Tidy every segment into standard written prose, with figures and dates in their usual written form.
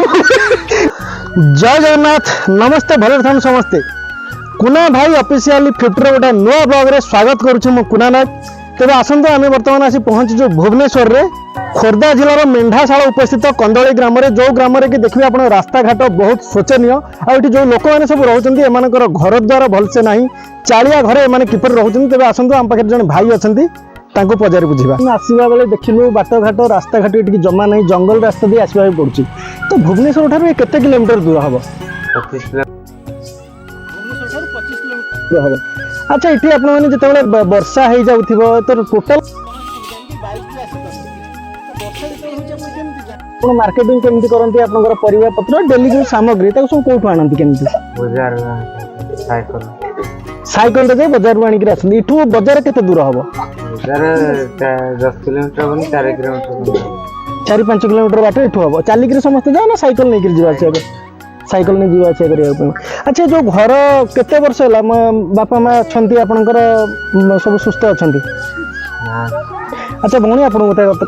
जय जगन्नाथ नमस्ते भले थान समस्ते कुना भाई ऑफिशियली 50 रे गोटे नुआ ब्लॉग रे स्वागत करूछु मो कुना नाथ। तेरे आसंत आम बर्तमान आसी पहुंचीचु भुवनेश्वर रे खोर्धा जिलार मेंढाशाला उपस्थित कंदली ग्राम जो ग्राम कि देखिए आप रास्ता घाट बहुत शोचनीय आठ जो लोक मैंने सब रोचे एम घर द्वार भलसे ना चालिया घरे एम किपर रोचे। तेज आसतु आम पाखे जन भाई अच्छा पचारि बुझा आसवा बेले देखिलु बाट घाट रास्ता घाट ये जमा नहीं जंगल रास्ता दी आसवा पड़ुची। तो भुवनेश्वर ठार केते किलोमीटर दूर हम 25 किलोमीटर हम। अच्छा ये आपने वर्षा हो जाऊ तो टोटाल मार्केटिंग केमती करती आपनकर परिवा पत्र डेली जो सामग्री सब कौटू आनती केमती साइकल रे बाजार रू आनिक आसती। इठू बाजार केते दूर हम 10 किलोमीटर 4 किलोमीटर 4-5 किलोमीटर बाट इठू हम चलिक समस्ते जाओ ना साइकल नहीं जावा साइकल नहीं जीवा आसिया करने। अच्छा जो घर केते वर्ष है बापा माँ अच्छा आपणकर सब सुस्थ अच्छा। अच्छा भौणी आप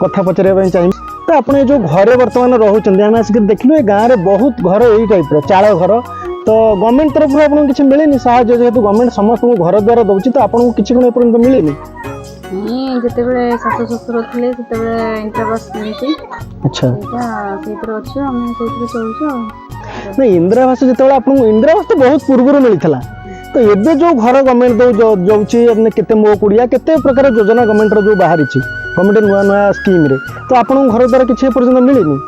कथा पचारे चाहिए तो आप जो घरे बर्तमान रोच आम आसिक देखिलु ये गाँव में बहुत घर यही टाइप चाल घर तो गवर्नमेंट तरफ आपको किसी मिलेनि साहय जेहेतु गवर्नमेंट समस्त घर द्वारा दौर तो आपको किसी कौन एपर्यंत मिलेनि जिते शाशु शशुर थे इंदिरावास मिली। अच्छा चलुँ नहीं इंदिरावास जो आपको इंदिरावास तो बहुत पूर्व मिलता तो एबे जो घर गवर्नमेंट दौर केते मो कुड़िया केते प्रकार योजना गवर्नमेंट जो बाहरी गवर्नमेंट नुआ नुआ स्कीम रे तो आपन घर द्वारा किसी पर्यंत मिलेनि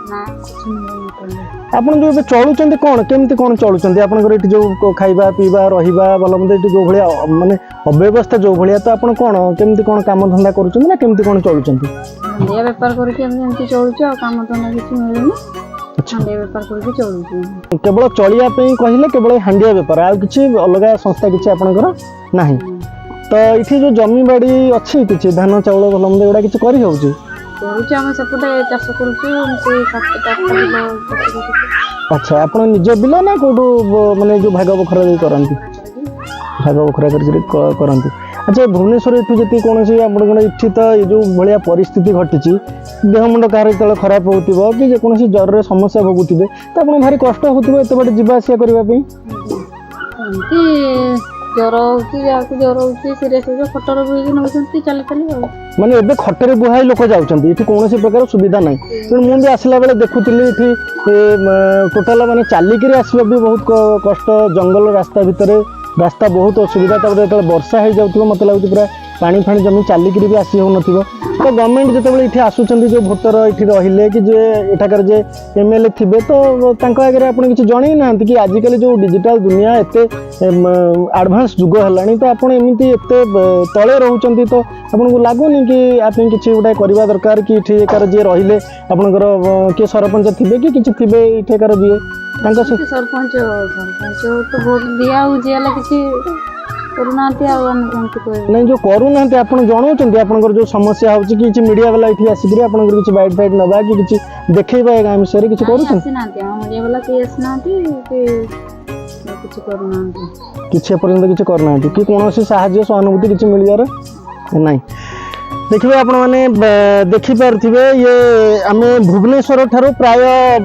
आपन जो चलुचंदी कौन केमती कौन चलुचंदी आपनकर एटी जो खाइबा पीबा रहिबा भलमंद एटी जो भलिया माने अव्यवस्था जो भलिया तो आपन कौन केमती कौन काम धंदा करूचंदी ना केमती कौन चलुचंदी हंडिया व्यापार करके एमती चलुचो काम धंदा किछि मिलेनि। अच्छा हंडिया व्यापार करके चलुचो केवल चलिया पे कहिले केवल हंडिया व्यापार आ किछि अलग संस्था किछि आपनकर नाही। तो इठी जो जमी बाड़ी अच्छी किछि धान चावल भलमंद एडा किछि करि होउची करूचे हम सेपटे चाष करूचे 7-8 अच्छा आप निज बिल ना कौटू माने जो भाग बखरा करती भाग बखरा करती। अच्छा भुवनेश्वर इतु जी कौन इठी तो ये जो भाया परिस्थिति घटी देह मुंड कह जो खराब हो कि जेकोसी ज्वर समस्या भोगुवे तो आप भारी कष्ट होते एत बाटे जावासिया करने ज्वर ज्वर हो सीरीयस हो खटर बुई नौ चली चली माने एबे खटरे बुहाई लोक जाउछंती इठी कोनोसी प्रकार सुविधा नाही तेणु मु भी आसला बेले देखुतिली इठी टोटाल माने चालिक आसबा भी बहुत कष्ट जंगल रास्ता भितर रास्ता बहुत असुविधा जो वर्षा हो जाऊ मत लगुच पूरा पानी फाणी जमी चालिक भी आसी हो तो गवर्नमेंट जो ये आसुचंदी जो भोटर ये रहिले कि जे एठाकर जे एमएलए थे तो आगे आप किसी जन ना कि आजिकल जो डिजिटल दुनिया एत एडवांस जुग है तो आप एमती एत तले रोचंती तो आपको लगुनि कि आप किसी गोटे करवा दरकार कि इठेकार जी रहिले आपंकर किए सरपंच थे कि किसी थे इठेकार जी सरपंच तो भोट दिया किसी नहीं जो करूना आप जनाऊँ आप जो समस्या हो मीडिया वाला ये आसिक किसी बैट बैट नवा कि किसी देखा गाँव विषय किसी किसी पर्यंत किसी करना कि कौन साहाଯ୍य सहानुभूति किसी मिलवार ना देखिए आपण मैंने देखिपे ये आम भुवनेश्वर ठारू प्राय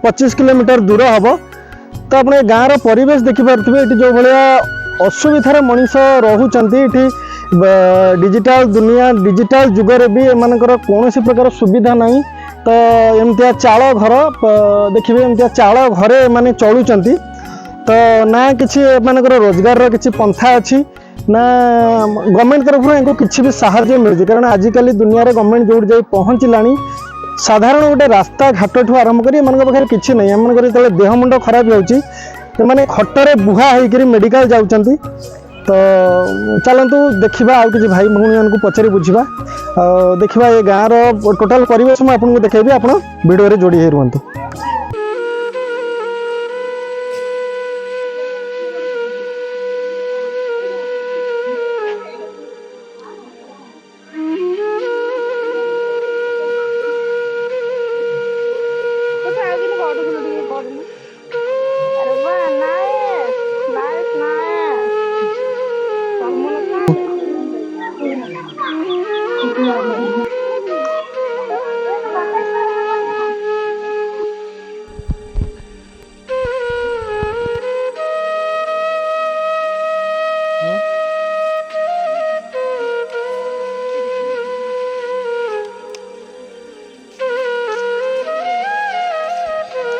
25 किलोमीटर दूर हम तो अपने गाँव परिवेश देखिपे ये जो भाया असुविधार मनीष रोचंती डिजिटल दुनिया डिजिटल जुगरे भी एमनकर कौन प्रकार सुविधा नहीं तो एमतिया चाल घर देखिए एमतिया चाल घरे माने चलुचंती तो ना किसी एमनकर रोजगार किसी पंथा अच्छी ना गवर्नमेंट तरफ इनको किसी भी साहाय्य मिलती कारण आजिकल दुनिया रे गवर्नमेंट जो जाई पहुँचलानी साधारण गोटे रास्ता घाट ठू आरंभ कर पाखे किसी नहीं एमनकर जो देह मुंड खराब होची मैंने खटरे बुहा होकर मेडिकल जाऊँगी तो चलतु देखा आउ कि भाई भौणी को पचारि बुझा देखा ये गाँव टोटाल परिवेश मुझे आपको देखेबी आप वीडियो जोड़ी रुहतु।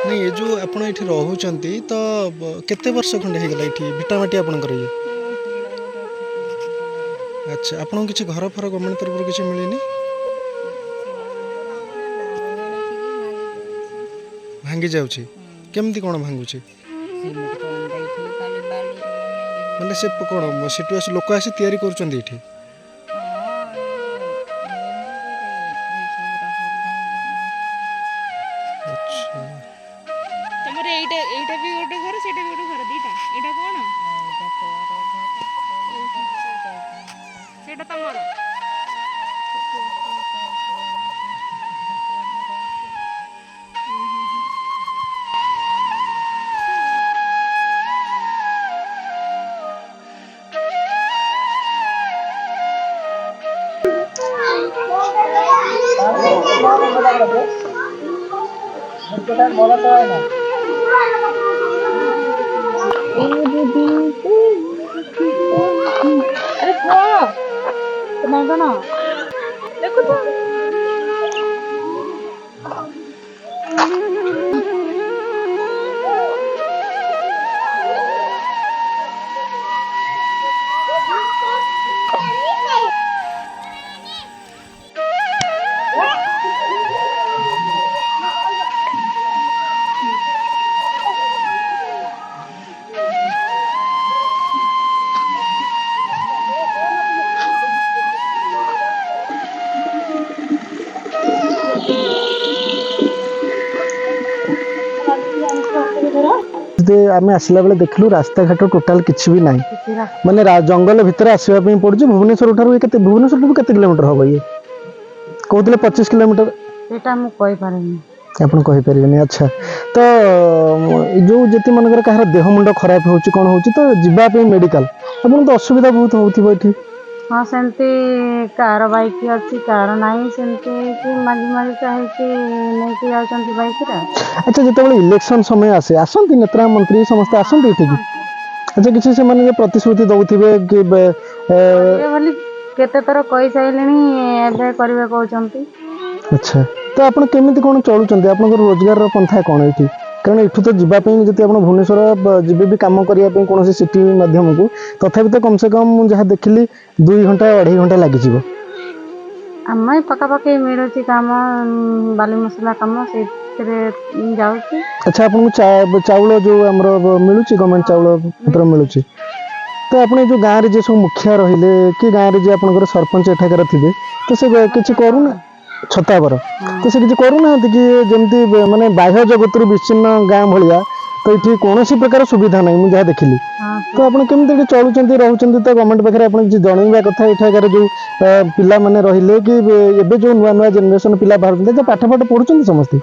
नहीं ये जो आपण ये रोचंती तो केते वर्ष खंडे हो गला ये भिटामाटी आपणकर ये अच्छा आपन किसी घर फर गवर्नमेंट तरफ किसी मिलनी भांगी जाऊँगी केमती कौन भांगुची मैंने से कौन सेठू आस लोक आसी तैयारी करुँच ये ତମର ଏଇଟା ବି ଗୋଟେ ଘର ସେଇଟା ବି ଗୋଟେ ଘର ଦିଟା ଏଇଟା କଣ ସେଇଟା ତମର ଆରେ କୁହ ନା କଣ ଦେଖୁଛ आम आसला बेले देखलु रास्ता घाट टोटाल किसी भी ना माने जंगल भितर आसवाई पड़ू भुवनेश्वर ठार भुवनेश्वर केते किलोमीटर हम ये कहते 25 किलोमीटर आपन कहि परिबेनी अच्छा तो जो जति मनकर कहार देह मुंड खराब होची कोन होची तो जिबा पे मेडिकल आपन तो असुविधा बहुत होथिबो एठी हाँ सेमती कार बाइक अच्छी कार नहीं सेमती कि मागी मागी चाहे कि नहीं कि जाउचंती बाइक रा अच्छा जिते इलेक्शन समय आसे आसंती नेता मंत्री समस्त आसंती एठी अच्छा किसी से माने प्रतिश्रुति दउथिबे कि बोली केते तर कहि साइलेनी एबे करबे कहउचंती अच्छा तो आपण केमिति कोन चलुचंती आपन रोजगार पंथा कोन एठी कारण एठू तो जीवाई जब आप भुवनेश्वर जीवे भी कम करने कौन सिटी माध्यम को तथापि तो कम से कम जहाँ देखिली 2 घंटा 2.5 घंटा लगी आम पकापाखि मिलूँ कम बाली मसला कम से जाऊँ अच्छा आपको चाउल जो आम मिलूँ गवर्नमेंट चाउल मिलूँ तो आपने जो गाँव में सब मुखिया रहिले कि गाँव में आप सरपंच एठाकार थे तो से किसी करूना छतावर तो से किसी करूना कि जमती माने बाह्य जगत विच्छिन्न गाँ भाया तो ये कौन प्रकार सुविधा ना मुझे देखिली तो आप केमी चलुँच रोच तो गवर्नमेंट पाखे आप जनइबा कथा एठाकार जो पिला माने रहिले कि एबे जो नुआ नुआ जेनेरेशन पिला बाहर जो पाठ पाठ पढ़ुं समस्ते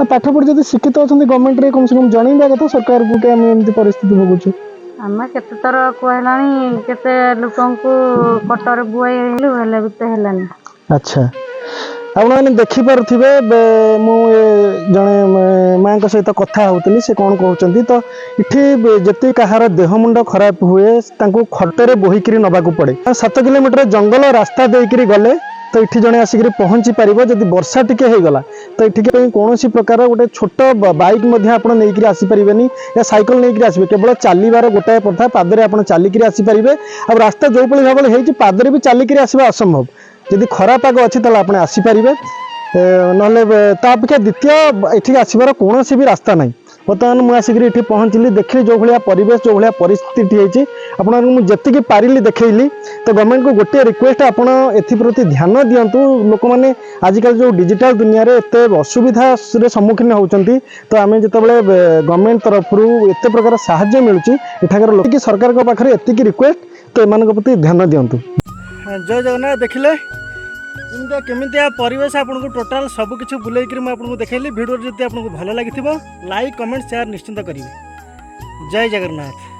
पाठ पढ़ी जब शिक्षित अच्छा गवर्नमेंट रे कम से कम जनइबा कथा सरकार को आम एमती परिस्थिति भोगुचे आम केते थर कहला केते लोकंकु कटर बुआई हेले भी तो हेलानी अच्छा आप देखिपे मुझे जड़े माँ सहित कथा होती से कौन कहते तो ये जिते कहार देह मुंड खराब हुए खटरे बोहिक नवाक पड़े 7 किलोमीटर जंगल रास्ता देकर गले तो ये जड़े आसिक पहुँची पार जब वर्षा टिके होगला तो ये कौन प्रकार गोटे छोट बाइक नहीं आसीपारे या सैकल नहीं आसवे केवल चलवर गोटाए प्रथा पादरे आप चलिक आसीपारे आ रास्ता जो भाव में पादरे भी चलिक आसवा असंभव जदि खरा पाग अच्छी तो आपने आसीपारे ना अपेक्षा द्वितीय ये आसबार कौन भी रास्ता ना बर्तमान मुझे आसिक पहुँचली देखिए जो भाया परिवेश जो भाया परिस्थिति होती आपको पारिली देखली तो गवर्नमेंट को गोटे रिक्वेस्ट आपड़ एप्रति ध्यान दिंतु लोक मैंने आजिकल जो डिजिटल दुनिया रे एत असुविधा सम्मुखीन होती तो आम जो गवर्नमेंट तरफ एत प्रकार साहाय्य मिलूँ एठाकर लोक सरकार पाखे एति रिक्वेस्ट तो एम प्रति ध्यान दिंतु जय जगन्नाथ देखिले केमितिया परिवेश आपको टोटाल सबकि बुलेक आपको देखली भिडियो जब आपको भल लगी लाइक कमेंट शेयर निश्चिंत करेंगे जय जगन्नाथ।